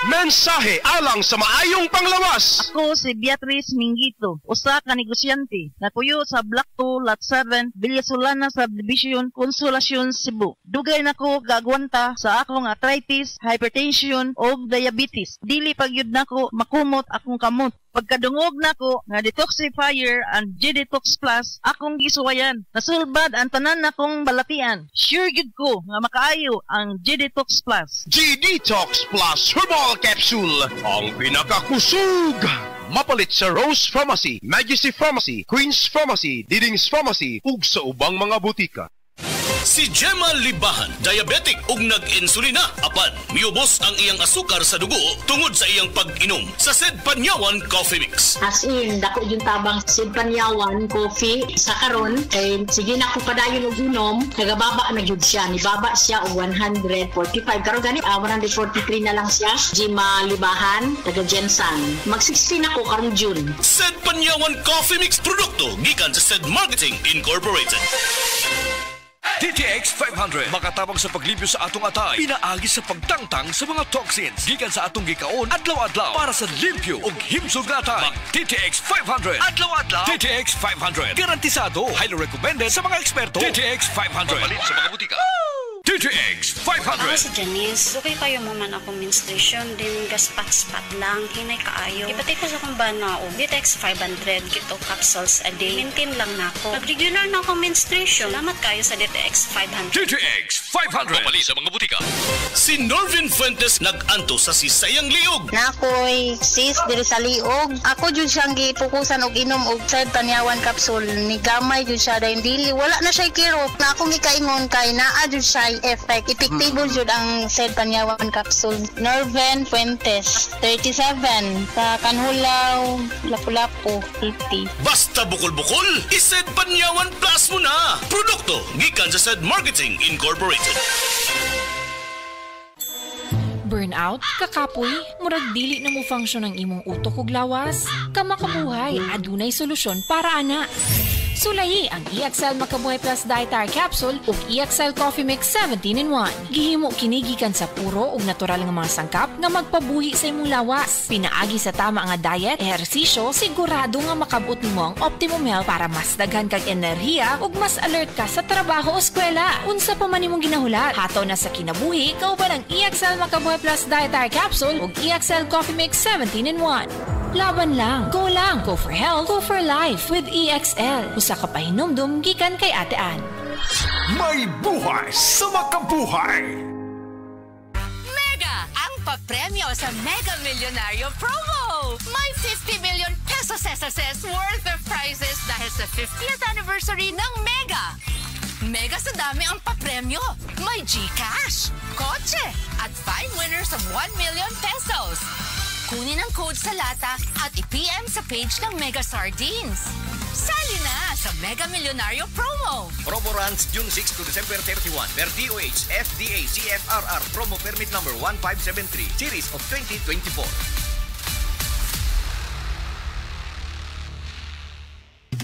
Mensahe alang sa maayong panglawas. Ako si Beatrice Mingito, usa ka negosyante na puyo sa Block 2, Lot 7, Villasolana Subdivision, Consolacion, Cebu. Dugay nako gagwanta sa akong arthritis, hypertension o diabetes. Dili pagyud nako makumot akong kamot. Pagkadungog nako nga detoxifier and G-Detox Plus akong gisuwayan. Nasulbad ang tanan nakong balatian. Sure gyud ko nga makaayo ang G-Detox Plus. G-Detox Plus Herbal Capsule, ang pinakakusog. Mapalit sa Rose Pharmacy, Majesty Pharmacy, Queen's Pharmacy, Diding's Pharmacy, ug sa ubang mga butika. Si Gemma Libahan, diabetic ug nag-insulina. Apan, miubos ang iyang asukar sa dugo tungod sa iyang pag-inom sa Sed Panyawan Coffee Mix. As in, dako yung tabang Sed Panyawan Coffee sa karon kay sige na ko padayon og inom, nagababa na gyud siya. Nibaba siya og 145. Karon gani 143 na lang siya. Gemma Libahan, taga Jensan. Mag-16 ako karong June. Sed Panyawan Coffee Mix produkto gikan sa Sed Marketing Incorporated. TTX 500 makatabang sa paglibyo sa atong atay, pinaagi sa pagtangtang sa mga toxins gikan sa atong gikaon adlaw-adlaw para sa limpyo ug himsog na atay. TTX 500 adlaw-adlaw. TTX 500 garantisado, highly recommended sa mga eksperto. TTX 500 mapalit sa mga butika. TTX 500. Ako si Janice. Okay kayo mo man ako menstruation din gaspat-spat lang. Hinay kaayo. Ipatay ko sa kong banao. TTX 500. Kito capsules a day. Maintain lang na ako. Pag-regular na ako menstruation. Salamat kayo sa TTX 500. TTX 500. Mapali sa mga butika. Si Norvin Fuentes nag-anto sa Sisayang Liog. Nakoy sis diri sa liog. Ako jud siyang gipukusan og inom og Sed Panyawan capsule. Ni gamay jud siya dahil dili. Wala na siya kirot. Na akong gikaingon kay naa jud siya effect. Effective jud ang Sed Panyawan capsule. Norvin Fuentes, 37, sa Kanhulaw, Lapu-Lapu, 50. Basta bukol-bukol, i-Sed Panyawan Plus mo na. Produkto gikan sa Sed Marketing Incorporated. Burnout, kakapoy, murag dili na mo function ang imong utok ug lawas. Kamakabuhay, adunay solusyon para ana. Sulayi ang EXL Makabuhay Plus Dietary Capsule ug EXL Coffee Mix 17-in-1. Gihimo kini gikan sa puro ug natural nga mga sangkap nga magpabuhi sa imong lawas. Pinaagi sa tama nga diet, ehersisyo, sigurado nga makabot nimo ang optimum health para mas daghan kag enerhiya ug mas alert ka sa trabaho o eskwela. Unsa pa man imong ginahulat, hataw na sa kinabuhi, kauban ang EXL Makabuhay Plus Dietary Capsule ug EXL Coffee Mix 17-in-1. Laban lang, go for health, go for life with EXL. Usa ka pahinumdum gikan kay Ate Ann. May buhay sa makabuhay. Mega ang papremyo sa Mega Millionario Promo. May 50 million pesos SSS worth of prizes dahil sa 50th anniversary ng Mega. Mega sa dami ang papremyo. May GCash, kotse, at 5 winners of 1 million pesos. Kunin ang code sa lata at i-PM sa page ng Mega Sardines. Sali na sa Mega Millionario Promo. Promo runs June 6 to December 31 per DOH FDA CFRR Promo Permit Number 1573 Series of 2024.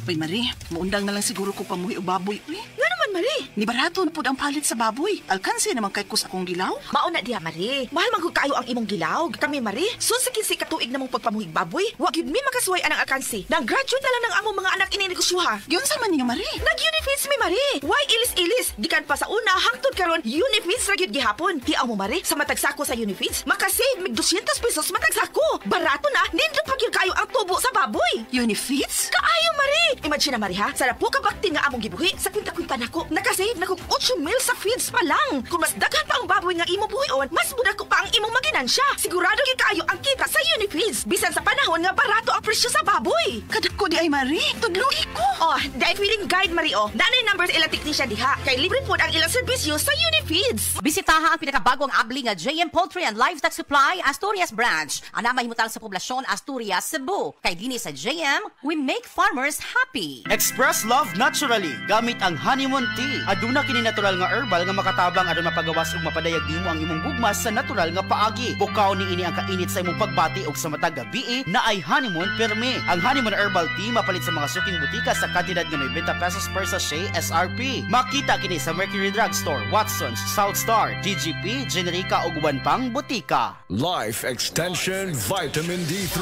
Uy, Marie, maundang na lang siguro ko pamuhi o baboy. Uy, nga naman, Marie. Ni barato na po ang palit sa baboy. Alkansi naman kay kus akong gilaw. Mauna diha, Marie. Mahal man kayo ang imong gilaw. Kami, Marie, sunsikin katuig na mong pagpamuhig baboy. Wag yun mi makasuway anang alkansi. Nag-graduate na lang ng among mga anak ininegosyoha. Yun sa man niya, Marie. Nag-Unifeeds mi, Marie. Why ilis-ilis? Gikan pa sa una, hangtod karon Unifeeds ra gyud gihapon. Hiaw mo, Marie, sa matagsako sa Unifeeds, makasave mig 200 pesos matagsako. Barato na, nindot pa gyud kayo ang tubo sa baboy. Unifeeds? Kaayo, Marie. Imagine na, Marie, ha? Sarap po kabakti nga among gibuhi. Sa kwinta-kwinta nako, nakasave na kog 8 mil sa feeds pa lang. Kung mas daghan pa ang baboy nga imo buhion, mas muda ko pa ang imong maginansya. Sigurado gyud kaayo ang kita sa Unifeeds. Bisan sa panahon nga barato ang presyo sa baboy. Kadak ko di ay, Marie. Tudlugi ko. Oh, diet feeding guide, Marie, oh. Nanay numbers ilang technician diha. Kay libre po ang ilang serbisyo sa Unifeeds. Bisitaha ang pinakabagong abli nga JM Poultry and Livestock Supply Asturias Branch. Ana mahimutang sa poblasyon Asturias, Cebu. Kay dinhi sa JM, we make farmers happy. Express love naturally gamit ang honeymoon tea. Aduna kini natural nga herbal nga makatabang aron mapagawas ug mapadayag nimo ang imong gugmas sa natural nga paagi. gabi. Bukaw ni ini ang kainit sa imong pagbati og sa matag gabi na ay honeymoon permi. Ang honeymoon herbal tea mapalit sa mga suking butika sa kantidad nga 90 pesos per sachet SRP. Makita kini sa Mercury Drugstore, Watson's, South Star, DGP, Generica ug uban pang butika. Life Extension Vitamin D3.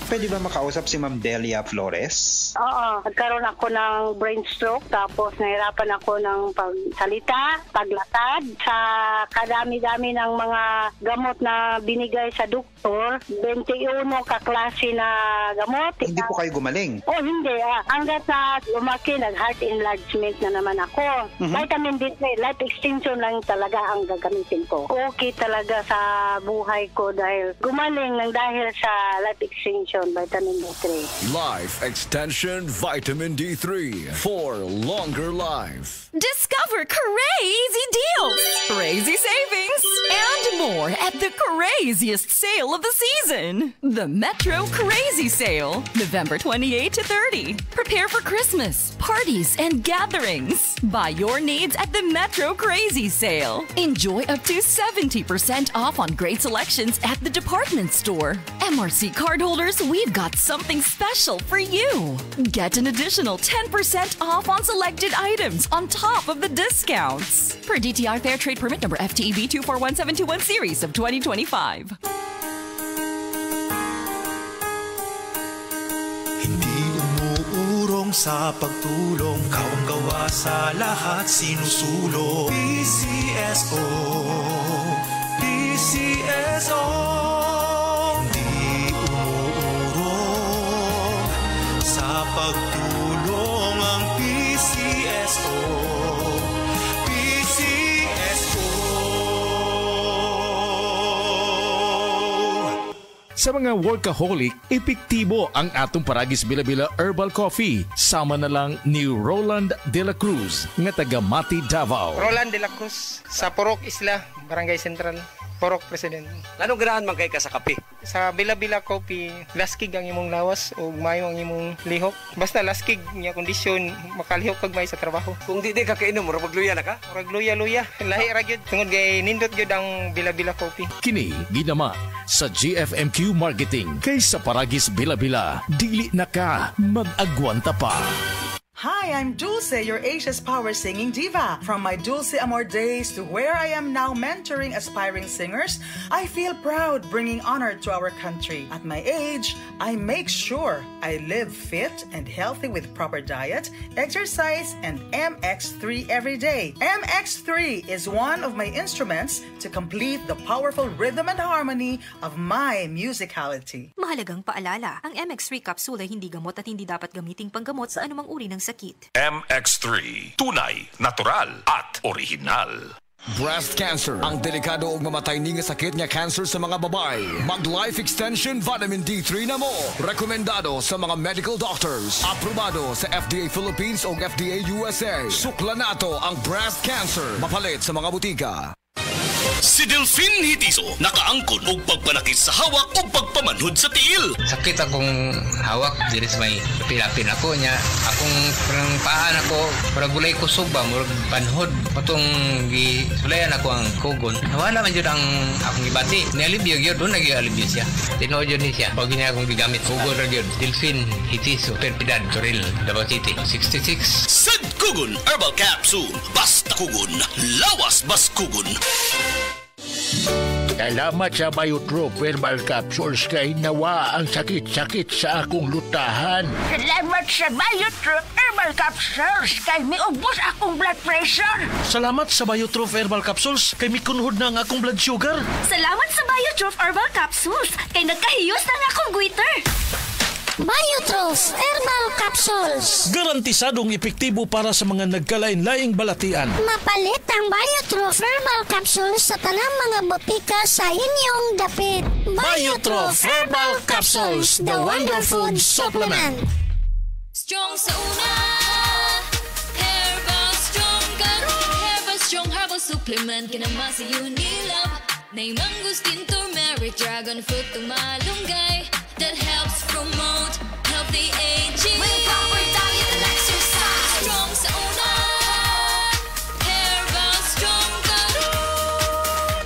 Pwede ba makausap si Ma'am Delia Flores? Oo, nagkaroon ako ng brain stroke tapos nahirapan ako ng pagsalita, paglatad. Sa kadami-dami ng mga gamot na binigay sa doktor, 21 kaklase na gamot. Hindi po kayo gumaling? Oh, hindi. Hanggat na lumaki, nag-heart enlargement na naman ako. Vitamin D3, life extension lang talaga ang gagamitin ko. Okay talaga sa buhay ko dahil gumaling ng dahil sa life extension, vitamin D3. Life Extension Vitamin D3 for longer life. Discover crazy deals, crazy savings, and more at the craziest sale of the season. The Metro Crazy Sale, November 28 to 30. Prepare for Christmas, parties, and gatherings. Buy your needs at the Metro Crazy Sale. Enjoy up to 70% off on great selections at the department store. MRC cardholders, we've got something special for you. Get an additional 10% off on selected items on top of the discounts. Per DTR Fair Trade Permit number FTEB 241721 series of 2025. Hindi umuurong sa pagtulong, kawang gawa sa lahat sinusulong. PCSO, PCSO. Hindi umuurong sa pagtulong ang PCSO. Sa mga workaholic, epektibo ang atong Paragis Bila-Bila Herbal Coffee. Sama na lang ni Roland De La Cruz, nga taga Mati, Davao. Roland De La Cruz, sa Purok Isla, Barangay Central, Purok President. Anong ganahan man kay ka sa kape? Sa Bila-Bila Coffee, laskig ang imong lawas o mayo ang imong lihok. Basta laskig niya kondisyon, makalihok kag may sa trabaho. Kung di ka kainom, mura magluya na ka? Mura luya-luya. Lahi ra gyud tungod kay nindot gyud ang Bila-Bila Coffee. Kini ginama sa GFMQ Marketing. Kay sa Paragis Bila-Bila, dili na ka mag-agwanta pa. Hi, I'm Dulce, your Asia's power singing diva. From my Dulce Amor days to where I am now mentoring aspiring singers, I feel proud bringing honor to our country. At my age, I make sure I live fit and healthy with proper diet, exercise, and MX3 every day. MX3 is one of my instruments to complete the powerful rhythm and harmony of my musicality. Mahalagang paalala, ang MX3 capsule ay hindi gamot at hindi dapat gamiting panggamot sa anumang uri ng sakit. MX3, tunay, natural at original. Breast cancer, ang delikado ug mamatay ni nga sakit nga cancer sa mga babae. Mag Life Extension Vitamin D3 na mo. Rekomendado sa mga medical doctors. Aprobado sa FDA Philippines ug FDA USA. Sukla nato ang breast cancer. Mapalit sa mga butika. Si Delphine Hitiso, nakaangkon og pagpanakit sa hawak o pagpamanhod sa tiil. Sakit akong hawak, diri sa may pilapin ako niya. Akong parang paan ako, parang gulay kusog ba, murag panhod. Patong gisulayan ako ang kugon. Nawala man yun ang akong ibati. Nialibyo yun, doon nag-ialibyo siya. Tinood yun siya. Pag niya akong gigamit, kugon rin yun. Delphine Hitiso, Perpidad, Toril, Davao City, 66. Sad Kugon Herbal Capsule. Basta kugon, lawas bas kugon. Salamat sa Biotrop Herbal Capsules kay nawa ang sakit-sakit sa akong lutahan. Salamat sa Biotrop Herbal Capsules kay miubos akong blood pressure. Salamat sa Biotrop Herbal Capsules kay mikunhod na ang akong blood sugar. Salamat sa Biotrop Herbal Capsules kay nagkahiyos na ang akong goiter. Biotrop Herbal Capsules. Garantisadong epektibo para sa mga nagkalain-laing balatian. Mapalit ang Biotrop Herbal Capsules sa tanang mga botika sa inyong dapit. Biotrop Herbal Capsules, the Wonder Food Supplement. Strong sa una, Herbal Strong karon. Herbal Strong Herbal Supplement, kinamasa yun nilab. Nay mangustin, turmeric, dragon fruit, tumalunggay. That helps promote healthy aging. With proper diet and exercise. Strong sa una, Herbal Strong karon.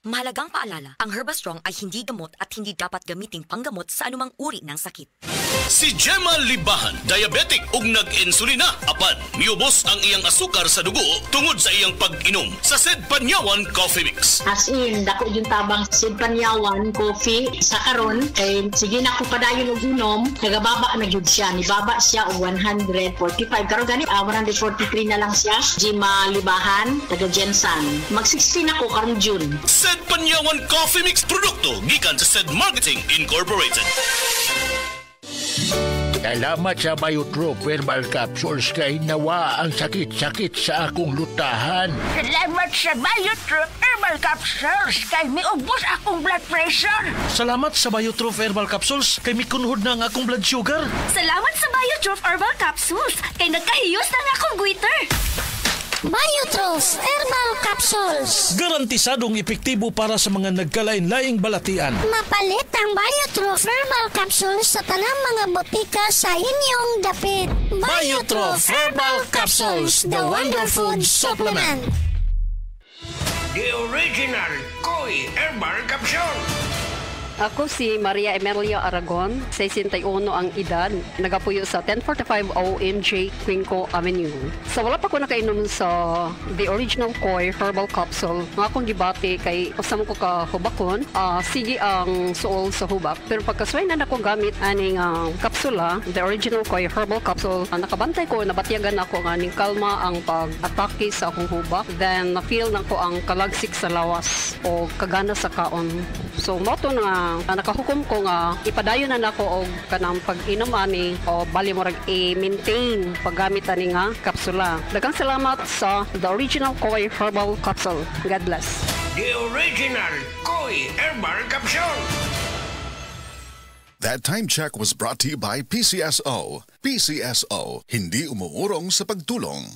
Mahalagang paalala, ang Herbastrong ay hindi gamot at hindi dapat gamiting panggamot sa anumang uri ng sakit. Si Gemma Libahan, diabetic ug nag-insulina. Apan, miubos ang iyang asukar sa dugo tungod sa iyang pag-inom sa Sed Panyawan Coffee Mix. As in, dako yung tabang Sed Panyawan Coffee sa karon kay sige na ko padayon og inom, nagababa na gyud siya. Nibaba siya og 145. Karon gani 143 na lang siya. Gemma Libahan, taga Jensan. Mag-16 ako karong June. Sed Panyawan Coffee Mix produkto gikan sa Sed Marketing Incorporated. Salamat sa Biotrop Herbal Capsules kay nawa ang sakit-sakit sa akong lutahan. Salamat sa Biotrop Herbal Capsules kay miubos akong blood pressure. Salamat sa Biotrop Herbal Capsules kay mikunhod na ang akong blood sugar. Salamat sa Biotrop Herbal Capsules kay nagkahiyos na ang akong goiter. Biotrop Herbal Capsules. Garantisadong epektibo para sa mga nagkalain-laing balatian. Mapalit ang Biotrop Herbal Capsules sa tanang mga botika sa inyong dapit. Biotrop Herbal Capsules, the Wonder Food Supplement. The original Koi Herbal Capsule. Ako si Maria Emelia Aragon, 61 ang edad, nagapuyo sa 1045 OMJ Quinco Avenue. Sa wala pa ko nakainom sa the original Koi Herbal Capsule, nga akong gibati kay usam ko ka hubakon, sige ang suol sa hubak. Pero pagkasway na ako gamit aning kapsula, the original Koi Herbal Capsule, nakabantay ko, nabatyagan ako nga ning kalma ang pag-atake sa akong hubak. Then na-feel na ko ang kalagsik sa lawas o kagana sa kaon. So moto na nakahukom ko nga ipadayon na nako og kanang pag-inom ani o bali mo rag i-maintain paggamit ani nga kapsula. Daghang salamat sa the original Koi Herbal Capsule. God bless. The original Koi Herbal Capsule. That time check was brought to you by PCSO. PCSO, hindi umuurong sa pagtulong.